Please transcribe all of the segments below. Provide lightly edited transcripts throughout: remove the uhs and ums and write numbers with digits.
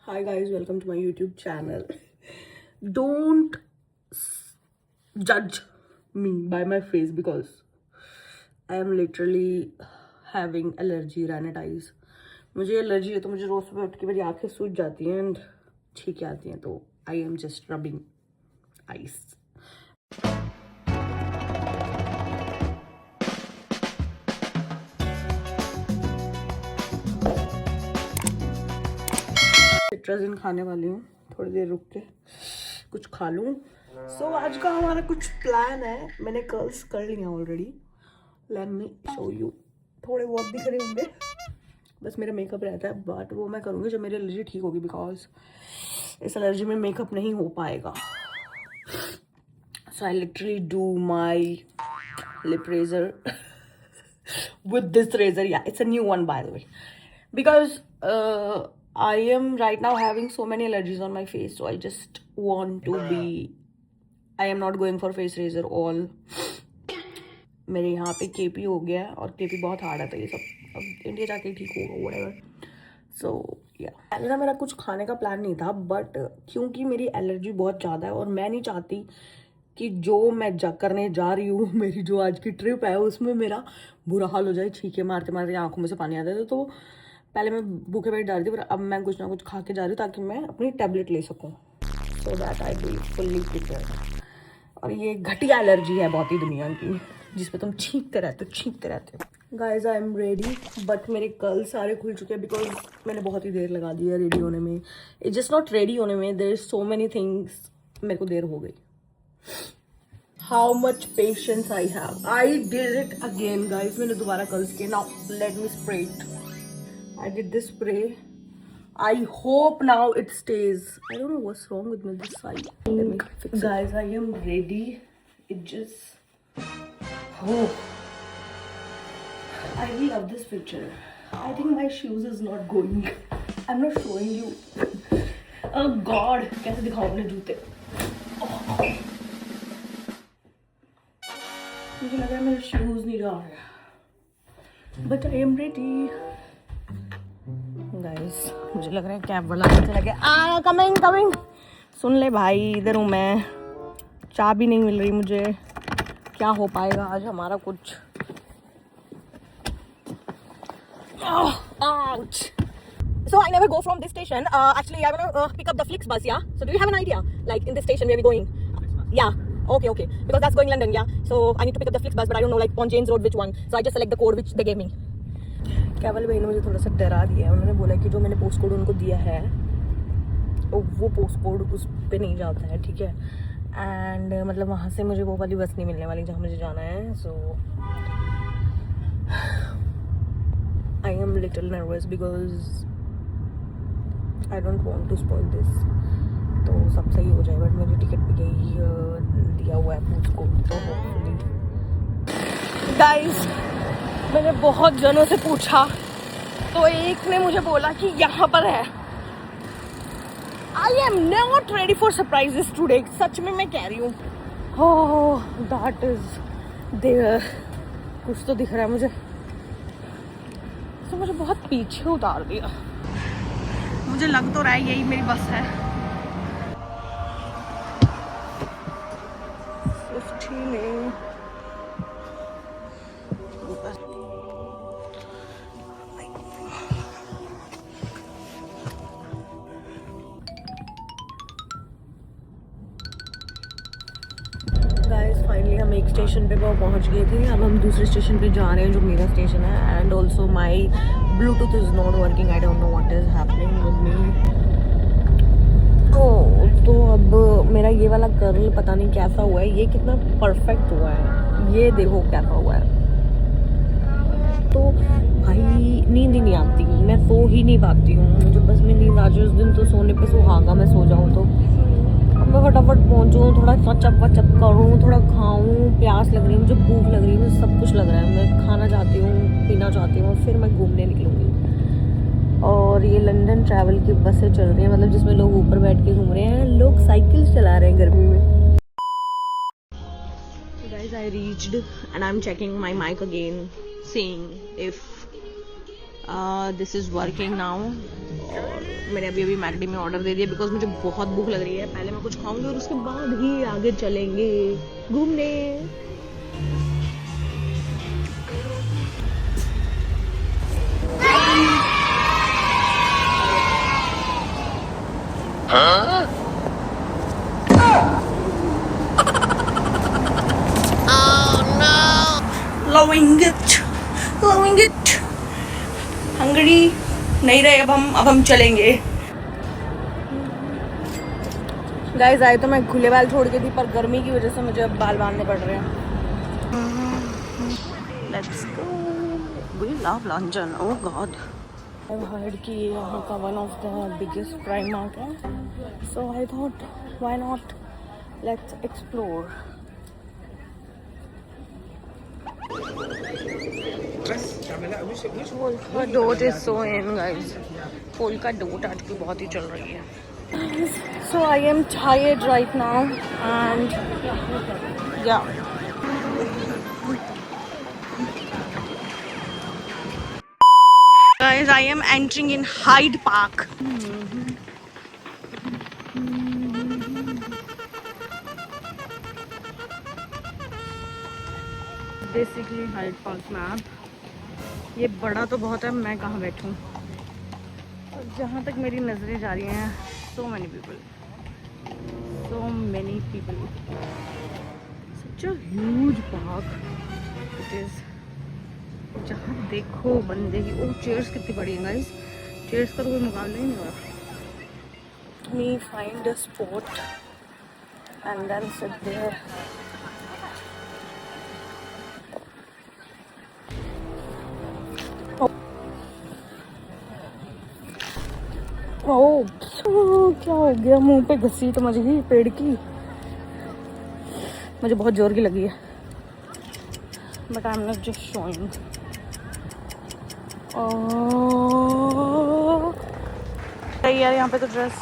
Hi guys, welcome to my YouTube channel. Don't judge me by my face because I am literally having allergy rhinitis. मुझे allergy है तो मुझे रोज सुबह उठ के मेरी आंखें सूज जाती हैं एंड छींकें आती हैं, तो I am just rubbing ice. Cetirizine खाने वाली हूँ, थोड़ी देर रुक के कुछ खा लूँ. सो आज का हमारा कुछ प्लान है. मैंने कर्ल्स कर लिया already. Let me show you. थोड़े बहुत दिख रहे होंगे, बस मेरा मेकअप रहता है, बट वो मैं करूँगी जब मेरी एलर्जी ठीक होगी, बिकॉज इस एलर्जी में मेकअप नहीं हो पाएगा. So I literally do my lip razor with this razor. Yeah, it's a new one by the way, because I am right now having so many allergies on my face, so I just want to be. I am not going for face razor all. मेरे यहाँ पे KP हो गया है और KP बहुत hard आता है ये सब. अब इंडिया जाके ठीक होगा, whatever. So yeah, पहले ना मेरा कुछ खाने का प्लान नहीं था, बट क्योंकि मेरी एलर्जी बहुत ज़्यादा है और मैं नहीं चाहती कि जो मैं करने जा रही हूँ, मेरी जो आज की ट्रिप है उसमें मेरा बुरा हाल हो जाए, छींके मारते मारते आंखों में से पानी आता है. तो पहले मैं भूखे पेट जा रही थी, पर अब मैं कुछ ना कुछ खा के जा रही हूँ ताकि मैं अपनी टैबलेट ले सकूँ. So that I be fully prepared. और ये घटिया एलर्जी है बहुत ही दुनिया की, जिसपे तुम छींकते रहते हो. Guys I am ready, but मेरे कल सारे खुल चुके हैं बिकॉज मैंने बहुत ही देर लगा दी है रेडी होने में. इट जस्ट नॉट रेडी होने में, there is so many things. मेरे को देर हो गई. How much patience I have. I did it again, guys. मैंने दोबारा कर्ल्स किए. Now let me spray it. I did this spray. I hope now it stays. I don't know what's wrong with me this side. Let me fix it. Guys, I am ready. It just. Oh. I love this picture. I think my shoes is not going. I'm not showing you. Oh God, कैसे दिखाऊं अपने जूते? Oh. मुझे लग रहा है मेरे shoes नहीं जा रहे, but I am ready. Guys मुझे लग रहा है कैब वाला चला गया. कमिंग. सुन ले भाई, इधर हूँ मैं. चाबी नहीं मिल रही मुझे. क्या हो पाएगा आज हमारा कुछ. Ouch. So I never go from this station. Actually, I wanna pick up the Flix bus. Yeah. So do you have an idea? Like in this station where we going? Yeah. Okay. Because that's going London. Yeah. So I need to pick up the Flix bus, but I don't know like on James Road which one. So I just select the code which they gave me. केवल भाई ने मुझे थोड़ा सा डरा दिया. उन्होंने बोला कि जो मैंने पोस्ट कोड उनको दिया है वो पोस्ट कोड उस पे नहीं जाता है, ठीक है. एंड मतलब वहाँ से मुझे वो वाली बस नहीं मिलने वाली जहाँ मुझे जाना है. सो I am little nervous because I don't want to spoil this. तो सब सही हो जाए, बट मेरी टिकट भी गई दिया हुआ है पोस्ट कोड. तो होपफुली गाइस, मैंने बहुत जनों से पूछा तो एक ने मुझे बोला कि यहाँ पर है. I am not ready for surprises today. सच में मैं कह रही हूँ. Oh that is there. कुछ तो दिख रहा है मुझे. तो मुझे बहुत पीछे उतार दिया. मुझे लग तो रहा है यही मेरी बस है. 15 गाइस फाइनली हम एक स्टेशन पे पहुंच गए थे. अब हम दूसरे स्टेशन पे जा रहे हैं जो मेरा स्टेशन है. And also my Bluetooth is not working. I don't know what is happening with me. तो अब मेरा ये वाला कर्ल पता नहीं कैसा हुआ है. ये कितना परफेक्ट हुआ है, ये देखो कैसा हुआ है. तो भाई नींद ही नहीं आती. मैं सो ही नहीं पाती हूँ. मुझे बस में नींद आ जाए उस दिन तो सोने पे सुहागा मैं सो जाऊँ. तो अब मैं फटाफट पहुँचूँ, थोड़ा टचअप वचअप करूँ, थोड़ा खाऊँ. प्यास लग रही है मुझे, भूख लग रही है मुझे, सब कुछ लग रहा है. मैं खाना चाहती हूँ, पीना चाहती हूँ, फिर मैं घूमने निकलूँगी. और ये लंदन ट्रैवल की बसें चल रही हैं, मतलब जिसमें लोग ऊपर बैठ के घूम रहे हैं. लोग साइकिल चला रहे हैं गर्मी में. Guys, I reached and I'm checking my mic again, seeing if this is working now. और मैंने अभी अभी मैकडी में ऑर्डर दे दिया बिकॉज मुझे बहुत भूख लग रही है। पहले मैं कुछ खाऊंगी और उसके बाद ही आगे चलेंगे घूमने। Loving it, loving it. Hungary नहीं रहे अब हम चलेंगे। गाइस आए तो मैं खुले बाल छोड़ के थी, पर गर्मी की वजह से मुझे अब बाल बांधने पड़ रहे हैं। Let's go. We love London. Oh God. I've heard कि यहाँ का one of the biggest Primark है, so I thought why not? Let's explore. Polka dot is so in, guys. Polka dot आजकल बहुत ही चल रही है। So I am tired right now and yeah. Guys, I am entering in Hyde Park. Basically Hyde Park map. ये बड़ा तो बहुत है, मैं कहाँ बैठूँ। और जहाँ तक मेरी नज़रें जा रही हैं, so many people, such a huge park it is. जहाँ देखो बंदे की। ओ चेयर्स कितनी बड़ी हैं गाइस, चेयर्स का तो कोई मुकाबला ही नहीं हो रहा। Me find a spot and then sit there. ओह क्या हो गया, मुंह पे घसीट मच गई पेड़ की। मुझे बहुत जोर की लगी है, but I am not just showing. सही यार, यहाँ पे तो ड्रेस,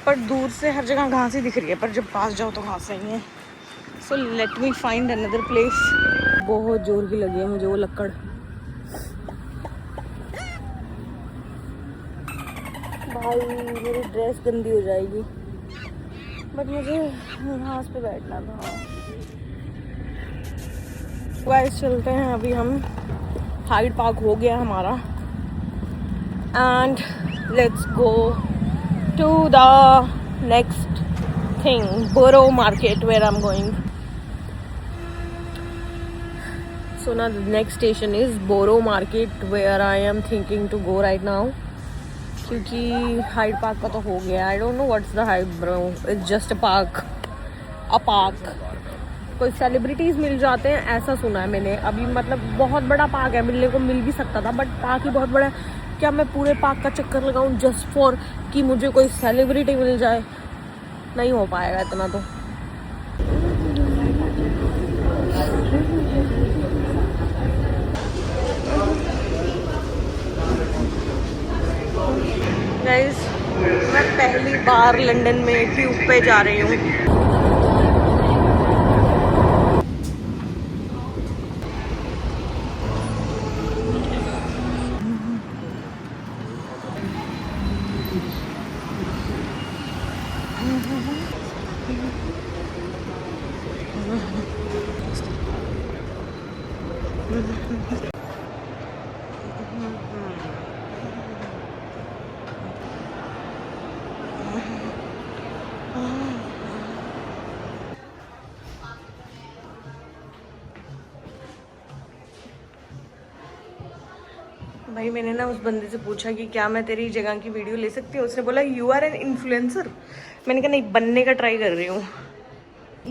पर दूर से हर जगह घास ही दिख रही है, पर जब पास जाओ तो घास नहीं है। So let me find another place. बहुत जोर की लगी है मुझे वो लक्कड़। भाई मेरी ड्रेस गंदी हो जाएगी, बट मुझे घास पे बैठना था। गाइस चलते हैं अभी हम। हाइड पार्क हो गया हमारा and let's go to the next thing, Borough Market, where I am going. So now the next station is Borough Market, where I am thinking to go right now. क्योंकि Hyde Park का तो हो गया। I don't know what's the Hyde bro, it's just a park. कोई celebrities मिल जाते हैं ऐसा सुना है मैंने। अभी मतलब बहुत बड़ा पार्क है, मिलने को मिल भी सकता था, बट पार्क ही बहुत बड़ा है। क्या मैं पूरे पार्क का चक्कर लगाऊं जस्ट फॉर कि मुझे कोई सेलिब्रिटी मिल जाए? नहीं हो पाएगा इतना तो। गाइस मैं पहली बार लंदन में ट्यूब पे जा रही हूँ। भाई मैंने ना उस बंदे से पूछा कि क्या मैं तेरी जगह की वीडियो ले सकती हूँ। उसने बोला यू आर एन इन्फ्लुएंसर। मैंने कहा नहीं, बनने का ट्राई कर रही हूँ। I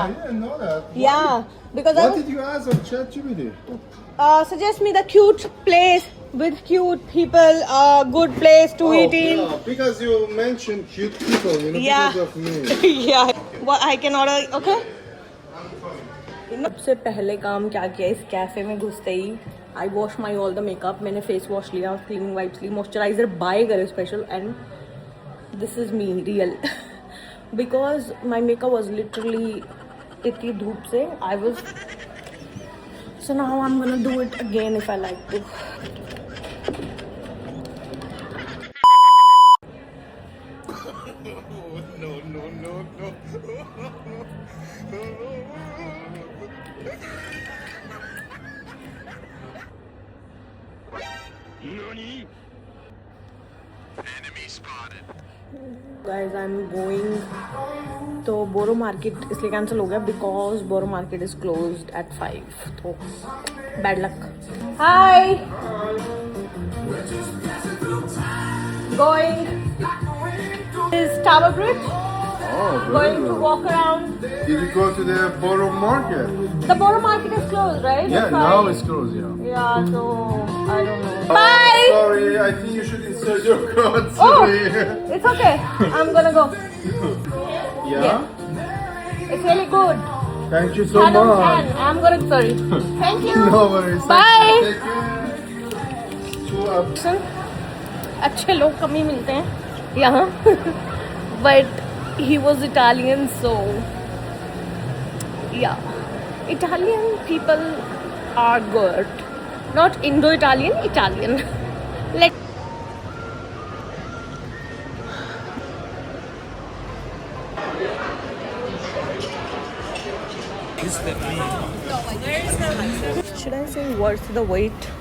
didn't know that. Yeah, because What did you ask on ChatGPT? suggest me the cute place with cute people, good place to eat in. Yeah, because you mentioned cute people, you know, Yeah. because of me. Yeah, what I can order, okay? सबसे पहले काम क्या किया इस cafe में घुसते ही, I wash my all the makeup. मैंने फेस वॉश लिया, क्लीनिंग वाइप्स ली, मॉइस्चराइजर बाय करे special, and this is me real because my makeup was literally इतनी धूप से I was. So now I am gonna do it again if I like to. Guys, I'm going तो बोरो market इसलिए cancel हो गया because Borough Market is closed at 5 तो bad luck. Hi going is Tower Bridge Oh, going to walk around. Did you go to the Borough Market? The Borough market is closed, right? Yeah, That's now why- it's closed, yeah. Yeah, so I don't know. Oh, Bye. sorry, I think you should insert your code. Oh, Sorry. it's okay. I'm gonna go. Yeah? It's really good. Thank you so Hand on much. hand. I'm gonna. Sorry. Thank you. No worries. Bye. Take care. Two up. अच्छे लोग कम ही मिलते हैं यहाँ. But he was Italian, so yeah. Italian people are good. Not Indo-Italian, Italian. Like. Should I say worth the wait?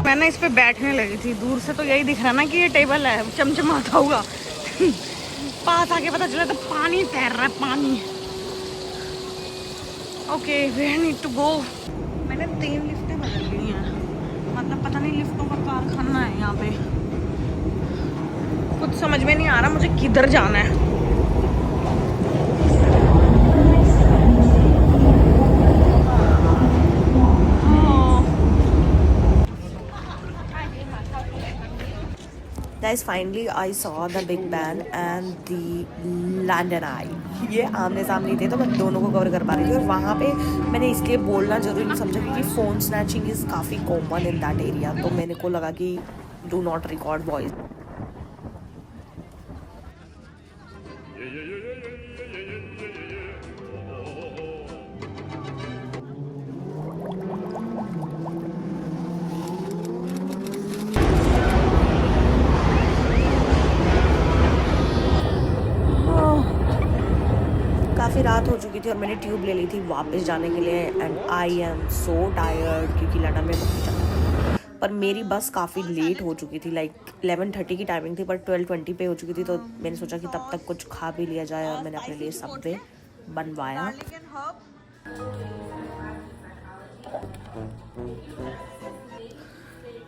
मैं ना इस पे बैठने लगी थी. दूर से तो यही दिख रहा ना कि ये टेबल है चमचमाता हुआ. पास आके पता चला तो पानी तैर रहा है. पानी. Okay, where need to go. मैंने 3 लिफ्टें बदल ली हैं. मतलब पता नहीं लिफ्टों का कारखाना है यहाँ पे. कुछ समझ में नहीं आ रहा मुझे किधर जाना है. Guys, finally I saw the Big Ben and the London Eye. ये आमने सामने थे तो मैं दोनों को कवर कर पा रही थी. और वहाँ पे मैंने इसलिए बोलना जरूरी नहीं समझा क्योंकि फ़ोन स्नैचिंग इज़ काफ़ी कॉमन इन दैट एरिया. तो मैंने को लगा कि डू नॉट रिकॉर्ड वॉइस. काफ़ी रात हो चुकी थी और मैंने ट्यूब ले ली थी वापस जाने के लिए. And I am so tired क्योंकि लंदन में बहुत जाना. पर मेरी बस काफ़ी लेट हो चुकी थी. लाइक 11:30 की टाइमिंग थी पर 12:20 पे हो चुकी थी. तो मैंने सोचा कि तब तक कुछ खा भी लिया जाए और मैंने अपने लिए सबवे बनवाया.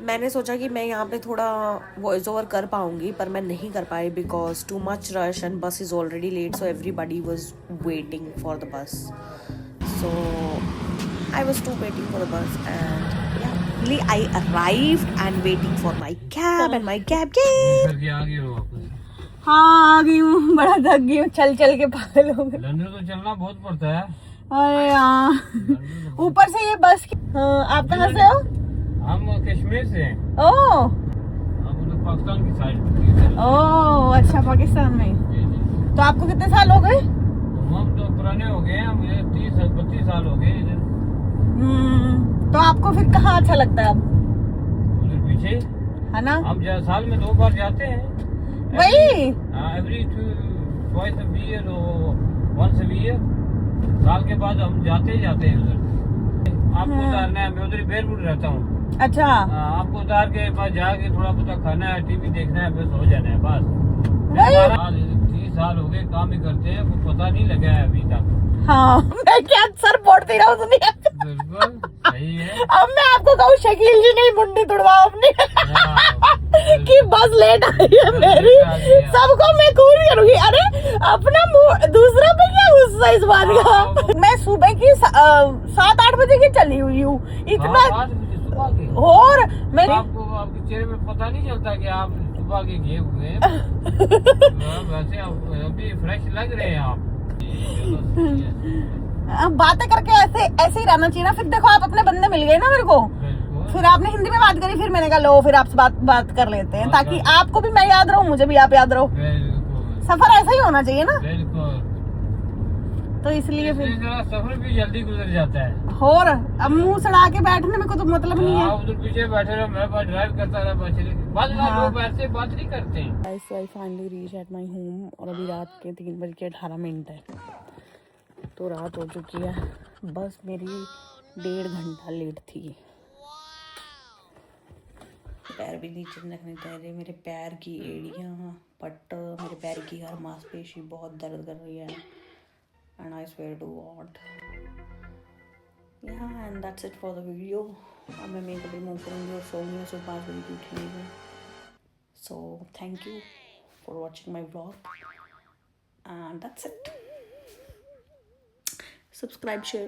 मैंने सोचा कि मैं यहाँ पे थोड़ा वॉइस ओवर कर पाऊँगी पर मैं नहीं कर पाई because too much rush and bus is already late. So everybody was waiting for the bus. So I was to waiting for the bus and I arrived and waiting for my cab and my cab हाँ आ गई हूँ. बड़ा थक गई हूँ. चल चल के पागल हो गए. लंदन तो चलना बहुत पड़ता है. अरे हाँ ऊपर से ये बस आप कहाँ से हो? हम कश्मीर से हैं. ओह हम पाकिस्तान की साइड. ओह अच्छा पाकिस्तान में. तो आपको कितने साल हो गए? हम तो पुराने हो गए हैं. मुझे 30-32 साल हो गए इधर. तो आपको आपको फिर कहाँ अच्छा लगता है अब, उधर पीछे है ना? हम साल में 2 बार जाते हैं। वही एवरी ट्वाइस अ ईयर और वंस अ ईयर, साल के बाद हम जाते ही जाते हैं उधर। आपको उतारना है, मैं उधर बेरपुर रहता हूँ। अच्छा, आपको उतार के पास जाके थोड़ा बहुत खाना है, टीवी देखना है, बस हो जाना है बस। वही। 30 साल हो गए काम ही करते हैं, वो पता नहीं लगा है अभी तक। हाँ मैं क्या सर बोलती रहा हूँ दुनिया। बिल्कुल सही है। अब मैं आपको कहूँ शकील जी नहीं मुंडी तुड़वाओ अपनी कि बस लेट आई है मेरी, सबको मैं कूल करूंगी। अरे अपना मुंह दूसरा पे क्या गुस्सा इस बात का। मैं सुबह की 7-8 बजे की चली हुई हूँ इतना। 5 बजे सुबह के। और मैं आपको आपके चेहरे में पता नहीं चलता कि आप सुबह के गए हुए हैं। वैसे आप अभी फ्रेश लग रहे हैं आप। अब बातें करके ऐसे ऐसे ही रहना चाहिए ना। फिर देखो आप अपने बंदे मिल गए ना मेरे को, बिल्कुल। फिर आपने हिंदी में बात करी, फिर मैंने कहा लो फिर आपसे बात कर लेते हैं, ताकि आपको भी मैं याद रहूं, मुझे भी आप याद रहो। बिल्कुल सफर ऐसा ही होना चाहिए ना, बिल्कुल। तो इसलिए फिर जरा सफर भी जल्दी गुजर जाता है। और अब मुंह सड़ा के बैठने में कोई तो मतलब नहीं है। आप उधर पीछे बैठे रहो, मैं बस ड्राइव करता रहा, बस चले। बाद में हाँ। लोग ऐसे बात नहीं करते हैं। Guys, I finally reach at my home और अभी रात के 3:18 है, तो रात हो चुकी है। बस मेरी 1.5 घंटा लेट थी। पैर भी नीचे रखने चाहिए, मेरे पैर की एड़ियाँ पट, मेरे पैर की हर मांसपेशी बहुत दर्द कर रही है। And I swear to God, या and that's it for the video. अब मैं मेकअप रिमूव करूँगी और सोऊंगी, सो 5 बजे की उठूँगी। So thank you for watching my vlog and that's it. Subscribe, share.